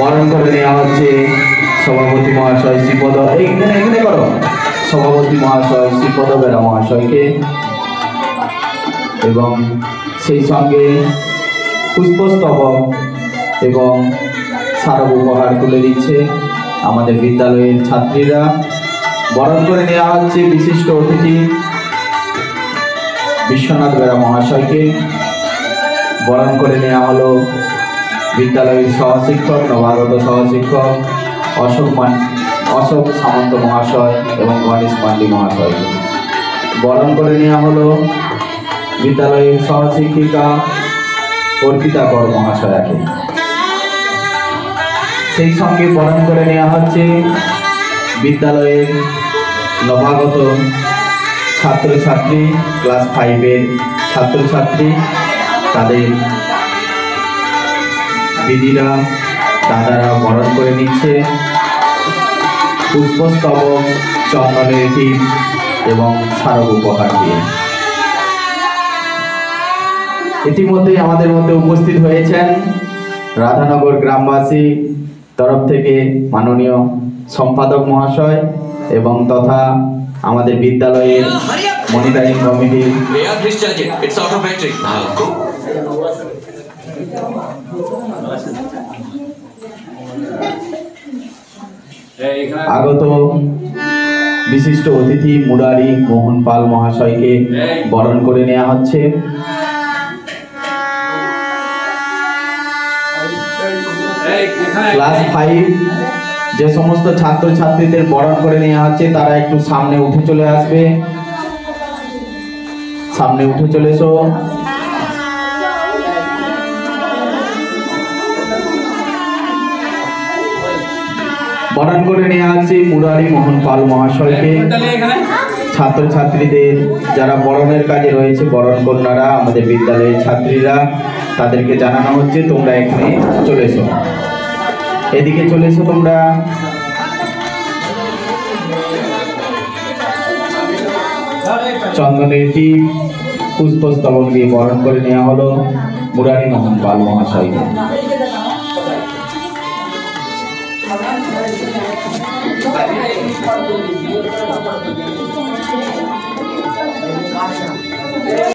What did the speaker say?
বরণ করে নেওয়া হচ্ছে সভাপতি মহাশয় শ্রীপদ এখানে এখানে করো সভাপতি মহাশয় শ্রীপদ বেরা মহাশয়কে এবং সেই সঙ্গে পুষ্পস্তবক এবং স্মারক উপহার তুলে দিচ্ছে আমাদের বিদ্যালয়ের ছাত্রীরা। বরণ করে নেওয়া হচ্ছে বিশিষ্ট অতিথি বিশ্বনাথ বেরা মহাশয়কে। বরণ করে নেওয়া হলো বিদ্যালয়ের সহশিক্ষক নবাগত সহশিক্ষক অশোক সামন্ত মহাশয় এবং গণেশ মান্ডি মহাশয়কে। বরণ করে নেওয়া হলো বিদ্যালয়ের সহশিক্ষিকা অর্পিতা কর মহাশয়াকে। সেই সঙ্গে বরণ করে নেওয়া হচ্ছে বিদ্যালয়ের নবাগত ছাত্রছাত্রী ক্লাস 5-এর ছাত্রছাত্রী তাদের দিদিরা দাদারা বরণ করে নিচ্ছে পুষ্পস্তবক চন্দনের টিপ এবং স্মারক উপহার দিয়ে। ইতিমধ্যেই আমাদের মধ্যে উপস্থিত হয়েছেন রাধানগর গ্রামবাসী তরফ থেকে মাননীয় সম্পাদক মহাশয় এবং তথা আমাদের বিদ্যালয়ের মনিটরিং কমিটি আগত বিশিষ্ট অতিথি মুরারি মোহন পাল মহাশয়কে বরণ করে নেওয়া হচ্ছে। ক্লাস 5 যে সমস্ত ছাত্রছাত্রীদের বরণ করে নেওয়া হচ্ছে তারা একটু সামনে উঠে চলে আসবে, সামনে উঠে চলে এসো। বরণ করে নেওয়া হচ্ছে মুরারি মোহন পাল মহাশয়কে। ছাত্রছাত্রীদের যারা বরণের কাজে রয়েছে বরণ কন্যারা আমাদের বিদ্যালয়ের ছাত্রীরা তাদেরকে জানানো হচ্ছে তোমরা এখানে চলে এসো, এদিকে চলে এসো তোমরা। চন্দনের টিপ পুষ্পস্তবক দিয়ে বরণ করে নেওয়া হলো মুরারি মোহন পাল মহাশয়কে।